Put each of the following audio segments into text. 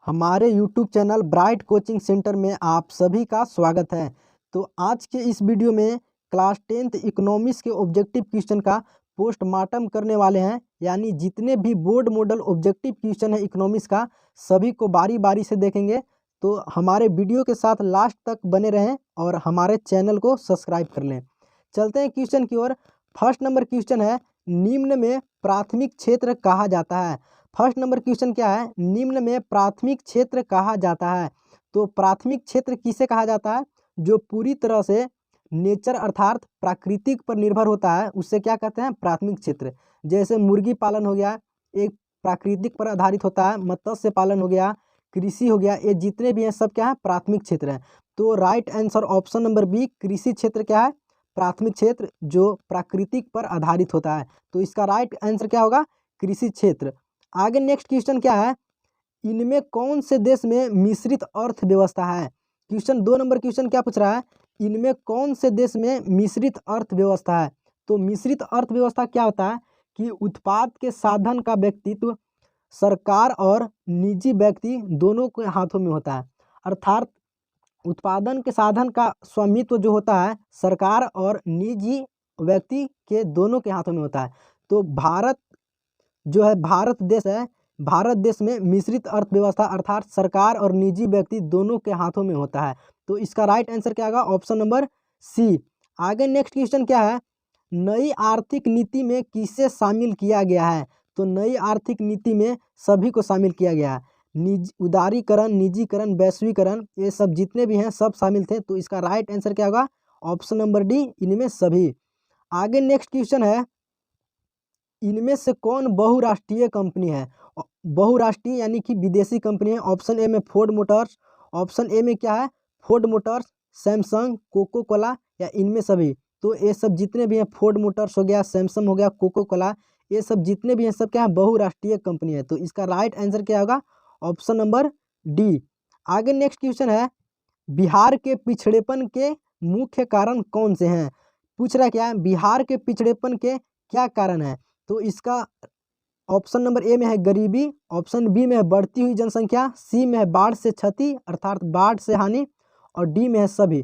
हमारे YouTube channel bright coaching centre में आप सभी का स्वागत है। तो आज के इस वीडियो में क्लास 10th इकोनॉमिक्स के ऑब्जेक्टिव क्वेश्चन का पोस्टमार्टम करने वाले हैं। यानी जितने भी बोर्ड मॉडल ऑब्जेक्टिव क्वेश्चन है इकोनॉमिक्स का, सभी को बारी बारी से देखेंगे। तो हमारे वीडियो के साथ लास्ट तक बने रहें और हमारे चैनल को सब्सक्राइब कर लें। चलते हैं क्वेश्चन की ओर। फर्स्ट नंबर क्वेश्चन है, निम्न में प्राथमिक क्षेत्र कहा जाता है। फर्स्ट नंबर क्वेश्चन क्या है, निम्न में प्राथमिक क्षेत्र कहा जाता है। तो प्राथमिक क्षेत्र किसे कहा जाता है? जो पूरी तरह से नेचर अर्थात प्राकृतिक पर निर्भर होता है, उससे क्या कहते हैं? प्राथमिक क्षेत्र। जैसे मुर्गी पालन हो गया, एक प्राकृतिक पर आधारित होता है। मत्स्य पालन हो गया, कृषि हो गया, ये जितने भी हैं सब क्या है? प्राथमिक क्षेत्र है। तो right answer option number B, कृषि क्षेत्र क्या है? प्राथमिक क्षेत्र जो प्राकृतिक पर आधारित होता है। तो इसका राइट आंसर क्या होगा? कृषि क्षेत्र। आगे नेक्स्ट क्वेश्चन क्या है, इनमें कौन से देश में मिश्रित अर्थव्यवस्था है? क्वेश्चन 2 नंबर क्वेश्चन क्या पूछ रहा है, इनमें कौन से देश में मिश्रित अर्थव्यवस्था है? तो मिश्रित अर्थव्यवस्था क्या होता है कि उत्पाद के साधन का व्यक्तित्व सरकार और निजी व्यक्ति दोनों के हाथों में होता है। अर्थात उत्पादन के साधन का स्वामित्व जो होता है सरकार और निजी व्यक्ति के दोनों के हाथों में होता है। तो भारत जो है, भारत देश है, भारत देश में मिश्रित अर्थव्यवस्था अर्थात सरकार और निजी व्यक्ति दोनों के हाथों में होता है। तो इसका राइट आंसर क्या होगा? Option number C. आगे नेक्स्ट क्वेश्चन क्या है, नई आर्थिक नीति में किसे शामिल किया गया है? तो नई आर्थिक नीति में सभी को शामिल किया गया है। उदारीकरण, निजीकरण, वैश्वीकरण, ये सब जितने भी हैं सब शामिल थे। तो इसका राइट आंसर क्या होगा? ऑप्शन नंबर डी, इनमें सभी। आगे नेक्स्ट क्वेश्चन है, इनमें से कौन बहुराष्ट्रीय कंपनी है? बहुराष्ट्रीय यानी कि विदेशी कंपनी है। ऑप्शन ए में फोर्ड मोटर्स, ऑप्शन ए में क्या है? Ford Motors, Samsung, Coca Cola या इनमें सभी। तो ये सब जितने भी हैं, फोर्ड मोटर्स हो गया, सैमसंग हो गया, कोको कोला, ये सब जितने भी हैं सब क्या है? बहुराष्ट्रीय कंपनी है। तो इसका राइट आंसर क्या होगा? Option number D. आगे नेक्स्ट क्वेश्चन है, बिहार के पिछड़ेपन के मुख्य कारण कौन से हैं? पूछ रहा है क्या है, बिहार के पिछड़ेपन के क्या कारण है? तो इसका ऑप्शन नंबर ए में है गरीबी, ऑप्शन बी में है बढ़ती हुई जनसंख्या, सी में है बाढ़ से क्षति अर्थात बाढ़ से हानि, और डी में है सभी।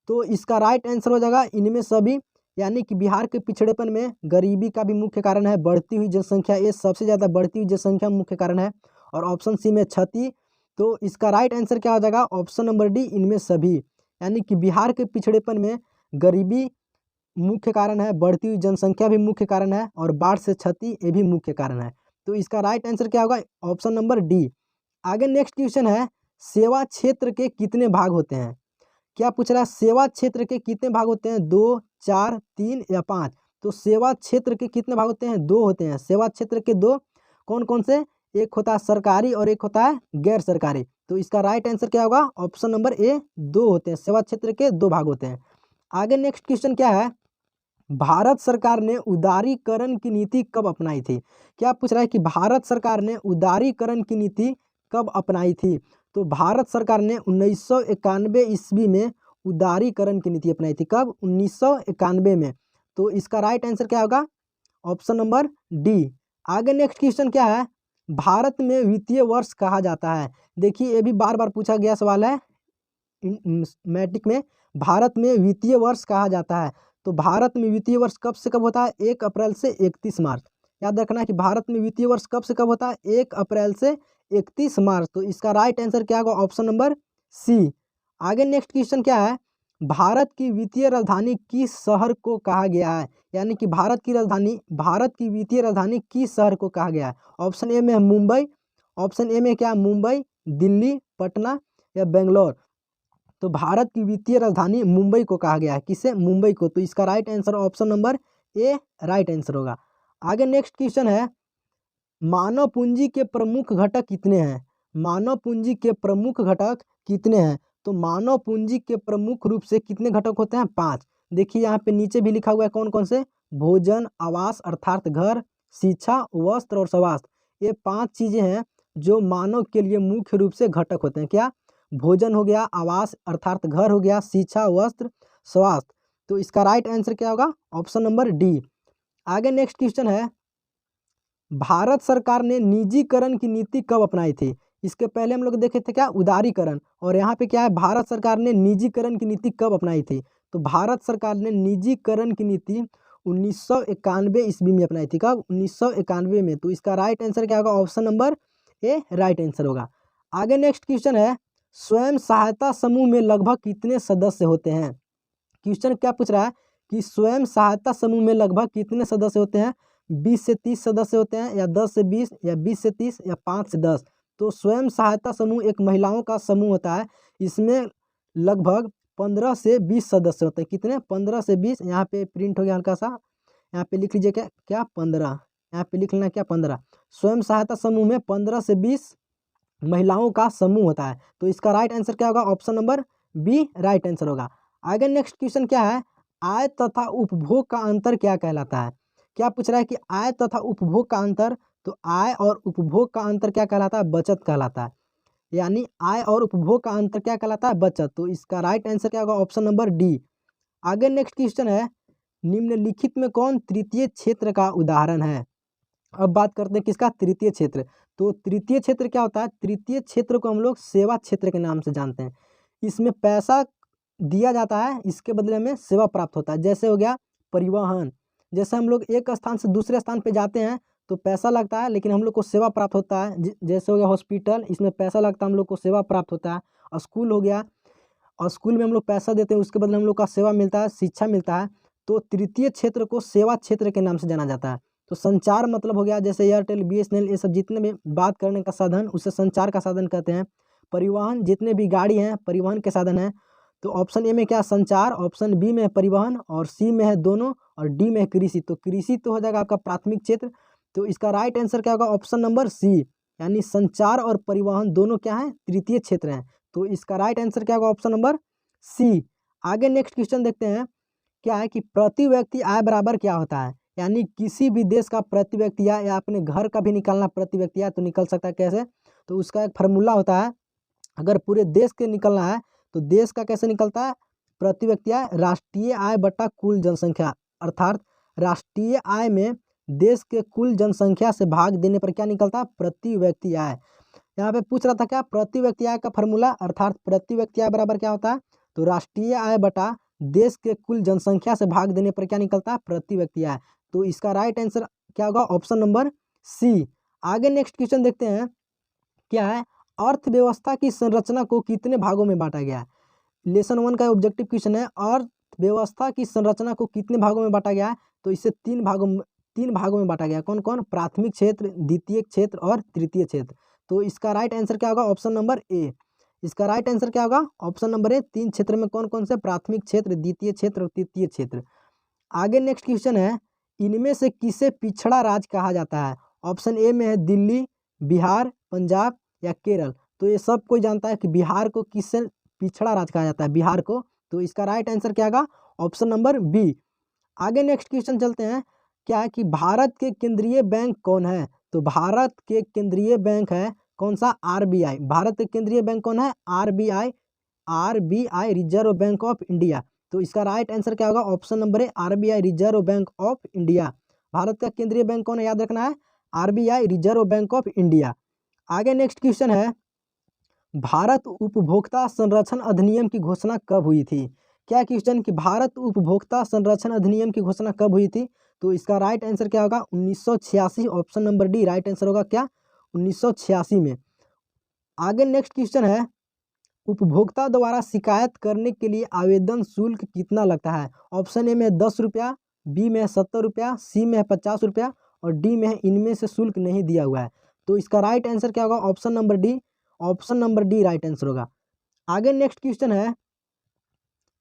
तो इसका राइट आंसर हो जाएगा इनमें सभी। यानी कि बिहार के पिछड़ेपन में गरीबी का भी मुख्य कारण है, बढ़ती हुई जनसंख्या, ये सबसे ज़्यादा बढ़ती हुई जनसंख्या मुख्य कारण है, और ऑप्शन सी में क्षति। तो इसका राइट आंसर क्या हो जाएगा? ऑप्शन नंबर डी, इनमें सभी। यानी कि बिहार के पिछड़ेपन में गरीबी मुख्य कारण है, बढ़ती हुई जनसंख्या भी मुख्य कारण है, और बाढ़ से क्षति ये भी मुख्य कारण है। तो इसका राइट आंसर क्या होगा? Option number D. आगे नेक्स्ट क्वेश्चन है, सेवा क्षेत्र के कितने भाग होते हैं? क्या पूछ रहा है, सेवा क्षेत्र के कितने भाग होते हैं? 2, 4, 3 या 5? तो सेवा क्षेत्र के कितने भाग होते हैं? 2 होते हैं। सेवा क्षेत्र के 2 कौन कौन से? एक होता है सरकारी और एक होता है गैर सरकारी। तो इसका राइट आंसर क्या होगा? ऑप्शन नंबर ए, 2 होते हैं। सेवा क्षेत्र के 2 भाग होते हैं। आगे नेक्स्ट क्वेश्चन क्या है, भारत सरकार ने उदारीकरण की नीति कब अपनाई थी? क्या पूछ रहा है कि भारत सरकार ने उदारीकरण की नीति कब अपनाई थी? तो भारत सरकार ने 1991 ईस्वी में उदारीकरण की नीति अपनाई थी। कब? 1991 में। तो इसका राइट आंसर क्या होगा? Option number D. आगे नेक्स्ट क्वेश्चन क्या है, भारत में वित्तीय वर्ष कहा जाता है। देखिए ये भी बार बार पूछा गया सवाल है मैट्रिक में, भारत में वित्तीय वर्ष कहा जाता है। तो भारत में वित्तीय वर्ष कब से कब होता है? 1 अप्रैल से 31 मार्च। याद रखना है कि भारत में वित्तीय वर्ष कब से कब होता है? 1 अप्रैल से 31 मार्च। तो इसका राइट आंसर क्या होगा? Option number C. आगे नेक्स्ट क्वेश्चन क्या है, भारत की वित्तीय राजधानी किस शहर को कहा गया है? यानी कि भारत की वित्तीय राजधानी किस शहर को कहा गया है? ऑप्शन ए में है मुंबई, ऑप्शन ए में क्या है? मुंबई, दिल्ली, पटना या बेंगलोर। तो भारत की वित्तीय राजधानी मुंबई को कहा गया है। किसे? मुंबई को। तो इसका राइट आंसर ऑप्शन नंबर ए राइट आंसर होगा। आगे नेक्स्ट क्वेश्चन है, मानव पूंजी के प्रमुख घटक कितने हैं? मानव पूंजी के प्रमुख घटक कितने हैं? तो मानव पूंजी के प्रमुख रूप से कितने घटक होते हैं? 5। देखिए यहाँ पे नीचे भी लिखा हुआ है कौन कौन से, भोजन, आवास अर्थात घर, शिक्षा, वस्त्र और स्वास्थ्य। ये 5 चीजें हैं जो मानव के लिए मुख्य रूप से घटक होते हैं। क्या? भोजन हो गया, आवास अर्थात घर हो गया, शिक्षा, वस्त्र, स्वास्थ्य। तो इसका राइट आंसर क्या होगा? Option number D. आगे नेक्स्ट क्वेश्चन है, भारत सरकार ने निजीकरण की नीति कब अपनाई थी? इसके पहले हम लोग देखे थे क्या, उदारीकरण। और यहाँ पे क्या है, भारत सरकार ने निजीकरण की नीति कब अपनाई थी? तो भारत सरकार ने निजीकरण की नीति 1991 ईस्वी में अपनाई थी। कब? 1991 में। तो इसका राइट आंसर क्या होगा? ऑप्शन नंबर ए राइट आंसर होगा। आगे नेक्स्ट क्वेश्चन है, स्वयं सहायता समूह में लगभग कितने सदस्य होते हैं? क्वेश्चन क्या पूछ रहा है कि स्वयं सहायता समूह में लगभग कितने सदस्य होते हैं? 20 से 30 सदस्य होते हैं, या 10 से 20, या 20 से 30, या 5 से 10। तो स्वयं सहायता समूह एक महिलाओं का समूह होता है, इसमें लगभग 15 से 20 सदस्य होते हैं। कितने? 15 से 20। यहाँ पे प्रिंट हो गया हल्का सा, यहाँ पे लिख लीजिए क्या क्या 15, यहाँ पे लिख लेना क्या 15। स्वयं सहायता समूह में 15 से 20 महिलाओं का समूह होता है। तो इसका राइट आंसर क्या होगा? Option number B right answer होगा। आगे नेक्स्ट क्वेश्चन क्या है, आय तथा उपभोग का अंतर क्या कहलाता है? क्या पूछ रहा है कि आय तथा उपभोग का अंतर, तो आय और उपभोग का अंतर क्या कहलाता है? बचत कहलाता है। यानी आय और उपभोग का अंतर क्या कहलाता है? बचत। तो इसका राइट आंसर क्या होगा? Option number D. आगे नेक्स्ट क्वेश्चन है, निम्नलिखित में कौन तृतीय क्षेत्र का उदाहरण है? अब बात करते हैं किसका? तृतीय क्षेत्र। तो तृतीय क्षेत्र क्या होता है? तृतीय क्षेत्र को हम लोग सेवा क्षेत्र के नाम से जानते हैं। इसमें पैसा दिया जाता है, इसके बदले में सेवा प्राप्त होता है। जैसे हो गया परिवहन, जैसे हम लोग एक स्थान से दूसरे स्थान पे जाते हैं तो पैसा लगता है, लेकिन हम लोग को सेवा प्राप्त होता है। जैसे हो गया हॉस्पिटल, इसमें पैसा लगता है, हम लोग को सेवा प्राप्त होता है। और स्कूल हो गया, और स्कूल में हम लोग पैसा देते हैं, उसके बदले हम लोग का सेवा मिलता है, शिक्षा मिलता है। तो तृतीय क्षेत्र को सेवा क्षेत्र के नाम से जाना जाता है। तो संचार मतलब हो गया, जैसे एयरटेल, BSNL, ये सब जितने भी बात करने का साधन, उसे संचार का साधन कहते हैं। परिवहन, जितने भी गाड़ी हैं परिवहन के साधन हैं। तो ऑप्शन ए में क्या? संचार, ऑप्शन बी में है परिवहन, और सी में है दोनों, और डी में है कृषि। तो कृषि तो हो जाएगा आपका प्राथमिक क्षेत्र। तो इसका राइट आंसर क्या होगा? ऑप्शन नंबर सी, यानी संचार और परिवहन दोनों क्या है? तृतीय क्षेत्र हैं। तो इसका राइट आंसर क्या होगा? Option number C. आगे नेक्स्ट क्वेश्चन देखते हैं, क्या है कि प्रति व्यक्ति आय बराबर क्या होता है? यानी किसी भी देश का प्रति व्यक्ति आय, या अपने घर का भी निकालना प्रति व्यक्ति आय तो निकल सकता है। कैसे? तो उसका एक फार्मूला होता है। अगर पूरे देश के निकलना है तो देश का कैसे निकलता है? प्रति व्यक्ति आय राष्ट्रीय आय बटा कुल जनसंख्या, अर्थात राष्ट्रीय आय में देश के कुल जनसंख्या से भाग देने पर क्या निकलता है? प्रति व्यक्ति आय। यहाँ पे पूछ रहा था क्या? प्रति व्यक्ति आय का फार्मूला, अर्थात प्रति व्यक्ति आय बराबर क्या होता है? तो राष्ट्रीय आय बटा देश के कुल जनसंख्या से भाग देने पर क्या निकलता है? प्रति व्यक्ति आय। तो इसका राइट आंसर क्या होगा? Option number C. आगे नेक्स्ट क्वेश्चन देखते हैं, क्या है? अर्थव्यवस्था की संरचना को कितने भागों में बांटा गया है? लेसन 1 का ऑब्जेक्टिव क्वेश्चन है, अर्थव्यवस्था की संरचना को कितने भागों में बांटा गया है? तो इसे तीन भागों में बांटा गया। कौन कौन? प्राथमिक क्षेत्र, द्वितीय क्षेत्र और तृतीय क्षेत्र। तो इसका राइट आंसर क्या होगा? ऑप्शन नंबर ए। इसका राइट आंसर क्या होगा? ऑप्शन नंबर ए। 3 क्षेत्र में कौन कौन से? प्राथमिक क्षेत्र, द्वितीय क्षेत्र और तृतीय क्षेत्र। आगे नेक्स्ट क्वेश्चन है, इनमें से किसे पिछड़ा राज्य कहा जाता है? ऑप्शन ए में है दिल्ली, बिहार, पंजाब या केरल। तो ये सब कोई जानता है कि बिहार को किससे पिछड़ा राज्य कहा जाता है? बिहार को। तो इसका राइट आंसर क्या होगा? Option number B. आगे नेक्स्ट क्वेश्चन चलते हैं, क्या है कि भारत के केंद्रीय बैंक कौन है? तो भारत के केंद्रीय बैंक है कौन सा? RBI। भारत के केंद्रीय बैंक कौन है? RBI। RBI reserve bank of India. तो इसका राइट आंसर क्या होगा? Option number A RBI reserve bank of India. Bharat का केंद्रीय बैंक कौन है? याद रखना है, RBI reserve bank of India. आगे नेक्स्ट क्वेश्चन है, भारत उपभोक्ता संरक्षण अधिनियम की घोषणा कब हुई थी? क्या क्वेश्चन कि भारत उपभोक्ता संरक्षण अधिनियम की घोषणा कब हुई थी? तो इसका राइट आंसर क्या होगा? 1986। Option number D right answer होगा क्या? 1986 में। आगे नेक्स्ट क्वेश्चन है, उपभोक्ता द्वारा शिकायत करने के लिए आवेदन शुल्क कितना लगता है? ऑप्शन ए में 10 रुपया, बी में 70 रुपया, सी में 50 रुपया और डी में इनमें से शुल्क नहीं दिया हुआ है। तो इसका राइट आंसर क्या होगा? Option number D. Option number D right answer होगा। आगे नेक्स्ट क्वेश्चन है,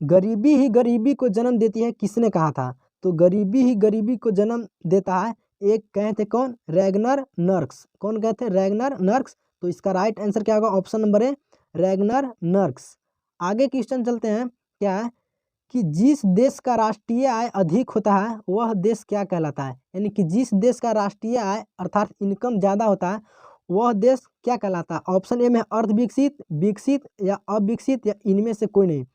गरीबी ही गरीबी को जन्म देती है, किसने कहा था? तो गरीबी ही गरीबी को जन्म देता है, एक कहे थे कौन? रैगनर नर्क्स। कौन कहे थे? रैगनर नर्क्स। तो इसका राइट आंसर क्या होगा? ऑप्शन नंबर ए रैगनर नर्क्स। आगे क्वेश्चन चलते हैं, क्या है कि जिस देश का राष्ट्रीय आय अधिक होता है वह देश क्या कहलाता है? यानी कि जिस देश का राष्ट्रीय आय अर्थात इनकम ज़्यादा होता है वह देश क्या कहलाता है? ऑप्शन ए में अर्ध विकसित, विकसित या अविकसित या इनमें से कोई नहीं।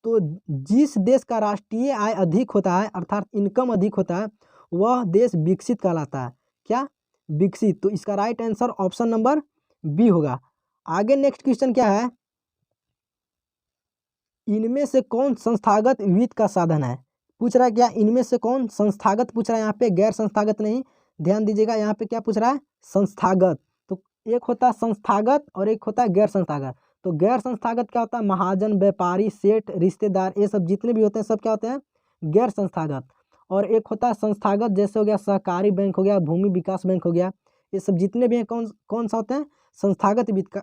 तो जिस देश का राष्ट्रीय आय अधिक होता है अर्थात इनकम अधिक होता है वह देश विकसित कहलाता है। क्या? विकसित। तो इसका right answer option number B होगा। आगे नेक्स्ट क्वेश्चन क्या है, इनमें से कौन संस्थागत वित्त का साधन है। पूछ रहा है क्या, इनमें से कौन संस्थागत पूछ रहा है, यहाँ पे गैर संस्थागत नहीं, ध्यान दीजिएगा यहाँ पे क्या पूछ रहा है, संस्थागत। तो एक होता है संस्थागत और एक होता है गैर संस्थागत। तो गैर संस्थागत क्या होता है, महाजन, व्यापारी, सेठ, रिश्तेदार, ये सब जितने भी होते हैं सब क्या होते हैं, गैर संस्थागत। और एक होता है संस्थागत, जैसे हो गया सहकारी बैंक हो गया, भूमि विकास बैंक हो गया, ये सब जितने भी हैं कौन कौन सा होते हैं, संस्थागत वित्त का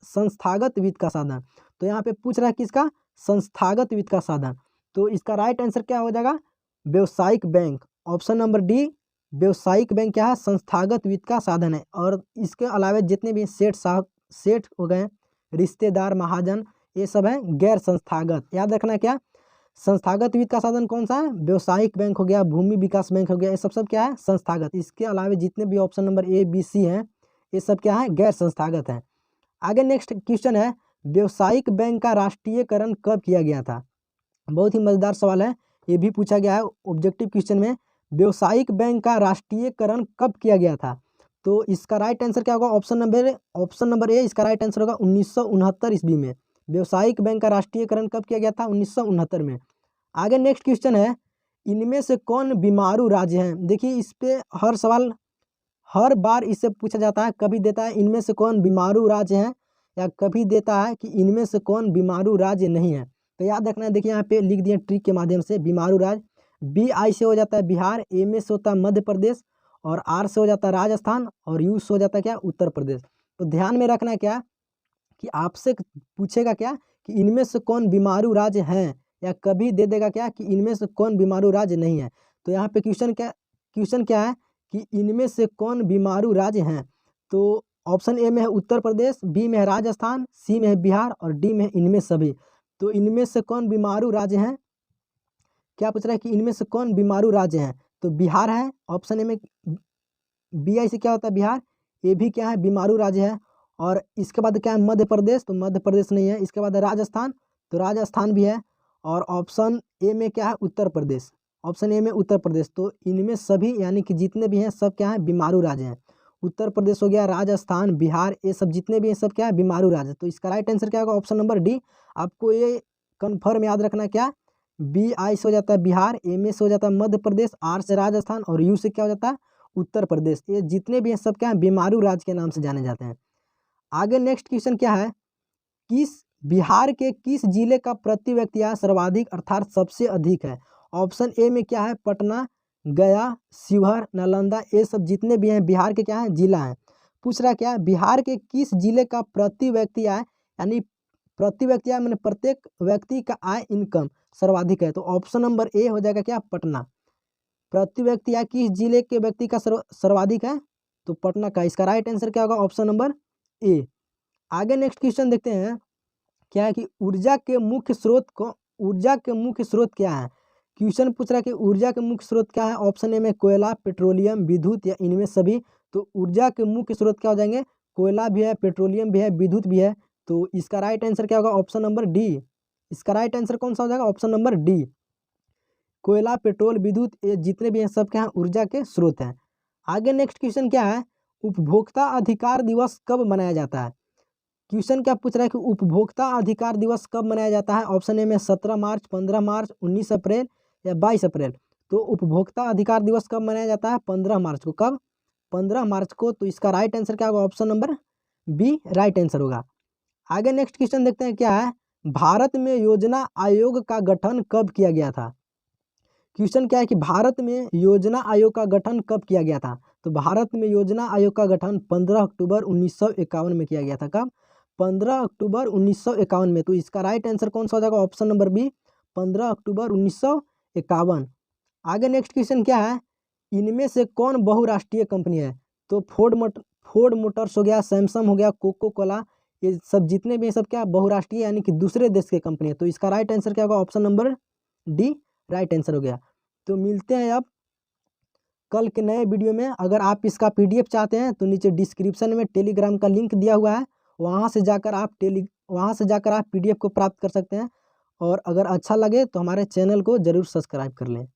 संस्थागत वित्त का साधन। तो यहाँ पे पूछ रहा है किसका, संस्थागत वित्त का साधन। तो इसका राइट आंसर क्या हो जाएगा, व्यवसायिक बैंक, ऑप्शन नंबर डी। व्यवसायिक बैंक क्या है, संस्थागत वित्त का साधन है। और इसके अलावा जितने भी सेठ साहब, सेठ हो गए, रिश्तेदार, महाजन, ये सब है गैर संस्थागत। याद रखना क्या, संस्थागत वित्त का साधन कौन सा है, व्यवसायिक बैंक हो गया, भूमि विकास बैंक हो गया, ये सब क्या है, संस्थागत। इसके अलावा जितने भी option number A B C हैं ये सब क्या है, गैर संस्थागत है। आगे नेक्स्ट क्वेश्चन है, व्यवसायिक बैंक का राष्ट्रीयकरण कब किया गया था। बहुत ही मजेदार सवाल है, ये भी पूछा गया है ऑब्जेक्टिव क्वेश्चन में, व्यवसायिक बैंक का राष्ट्रीयकरण कब किया गया था। तो इसका राइट आंसर क्या होगा, ऑप्शन नंबर ए इसका राइट आंसर होगा 1969 ईस्वी में। व्यवसायिक बैंक का राष्ट्रीयकरण कब किया गया था, 1969 में। आगे नेक्स्ट क्वेश्चन है, इनमें से कौन बीमारू राज्य है। देखिए इस पे हर सवाल हर बार इससे पूछा जाता है, कभी देता है इनमें से कौन बीमारू राज्य है, या कभी देता है कि इनमें से कौन बीमारू राज्य नहीं है। तो याद रखना है, देखिए यहाँ पे लिख दिए ट्रिक के माध्यम से, बीमारू राज्य बी आई से हो जाता है बिहार, ए में से होता है मध्य प्रदेश, और आर से हो जाता है राजस्थान, और यू से हो जाता है क्या, उत्तर प्रदेश। तो ध्यान में रखना क्या कि आपसे पूछेगा क्या कि इनमें से कौन बीमारू राज्य हैं, या कभी दे देगा क्या कि इनमें से कौन बीमारू राज्य नहीं है। तो यहाँ पे क्वेश्चन क्या है कि इनमें से कौन बीमारू राज्य हैं। तो ऑप्शन ए में है उत्तर प्रदेश, बी में है राजस्थान, सी में है बिहार, और डी में है इनमें सभी। तो इनमें से कौन बीमारू राज्य हैं, क्या पूछ रहा है कि इनमें से कौन बीमारू राज्य हैं। तो बिहार है, ऑप्शन ए में बी आई से क्या होता है बिहार, ये भी क्या है बीमारू राज्य है। और इसके बाद क्या है मध्य प्रदेश, तो मध्य प्रदेश नहीं है। इसके बाद राजस्थान, तो राजस्थान भी है। और ऑप्शन ए में क्या है उत्तर प्रदेश, ऑप्शन ए में उत्तर प्रदेश। तो इनमें सभी यानी कि जितने भी हैं सब क्या है बीमारू राज्य हैं। उत्तर प्रदेश हो गया, राजस्थान, बिहार, ये सब जितने भी हैं सब क्या है बीमारू राज्य। तो इसका राइट आंसर क्या होगा, ऑप्शन नंबर डी। आपको ये कन्फर्म याद रखना क्या, बी आई से हो जाता है बिहार, ए में से हो जाता है मध्य प्रदेश, आर से राजस्थान, और यू से क्या हो जाता है उत्तर प्रदेश। ये जितने भी हैं सब क्या है बीमारू राज्य के नाम से जाने जाते हैं। आगे नेक्स्ट क्वेश्चन क्या है, बिहार के किस जिले का प्रति व्यक्ति आय सर्वाधिक अर्थात सबसे अधिक है। ऑप्शन ए में क्या है पटना, गया, शिवहर, नालंदा, ये सब जितने भी हैं बिहार के क्या है जिला हैं। पूछ रहा क्या है, बिहार के किस जिले का प्रति व्यक्ति आय, यानी प्रति व्यक्ति आय मैंने प्रत्येक व्यक्ति का आय इनकम सर्वाधिक है। तो ऑप्शन नंबर ए हो जाएगा क्या, पटना। प्रति व्यक्ति आय किस जिले के व्यक्ति का सर्वाधिक है, तो पटना का। इसका राइट आंसर क्या होगा, ऑप्शन नंबर ए। आगे नेक्स्ट क्वेश्चन देखते हैं, क्या है कि ऊर्जा के मुख्य स्रोत क्या है। क्वेश्चन पूछ रहा है कि ऊर्जा के मुख्य स्रोत क्या है। ऑप्शन ए में कोयला, पेट्रोलियम, विद्युत, या इनमें सभी। तो ऊर्जा के मुख्य स्रोत क्या हो जाएंगे, कोयला भी है, पेट्रोलियम भी है, विद्युत भी है। तो इसका राइट आंसर क्या होगा, ऑप्शन नंबर डी। इसका राइट आंसर कौन सा हो जाएगा, ऑप्शन नंबर डी। कोयला, पेट्रोल, विद्युत, ये जितने भी हैं सब क्या है ऊर्जा के स्रोत हैं। आगे नेक्स्ट क्वेश्चन क्या है, उपभोक्ता अधिकार दिवस कब मनाया जाता है। क्वेश्चन क्या पूछ रहा है कि उपभोक्ता अधिकार दिवस कब मनाया जाता है। ऑप्शन ए में 17 मार्च, 15 मार्च, 19 अप्रैल, या 22 अप्रैल। तो उपभोक्ता अधिकार दिवस कब मनाया जाता है, 15 मार्च को। कब, 15 मार्च को। तो इसका राइट आंसर क्या होगा, option number B right answer होगा। आगे नेक्स्ट क्वेश्चन देखते हैं, क्या है भारत में योजना आयोग का गठन कब किया गया था। क्वेश्चन क्या है कि भारत में योजना आयोग का गठन कब किया गया था। तो भारत में योजना आयोग का गठन 15 अक्टूबर 1951 में किया गया था। कब, 15 अक्टूबर 1951 में। तो इसका राइट आंसर कौन सा हो जाएगा, ऑप्शन नंबर बी, 15 अक्टूबर 1951। आगे नेक्स्ट क्वेश्चन क्या है, इनमें से कौन बहुराष्ट्रीय कंपनी है। तो फोर्ड मोटर्स हो गया, सैमसंग हो गया, कोको कोला, ये सब जितने भी सब क्या बहुराष्ट्रीय यानी कि दूसरे देश के कंपनी है। तो इसका राइट आंसर क्या होगा, option number D right answer हो गया। तो मिलते हैं अब कल के नए वीडियो में। अगर आप इसका पीडीएफ चाहते हैं तो नीचे डिस्क्रिप्शन में टेलीग्राम का लिंक दिया हुआ है, वहाँ से जाकर आप पीडीएफ को प्राप्त कर सकते हैं। और अगर अच्छा लगे तो हमारे चैनल को ज़रूर सब्सक्राइब कर लें।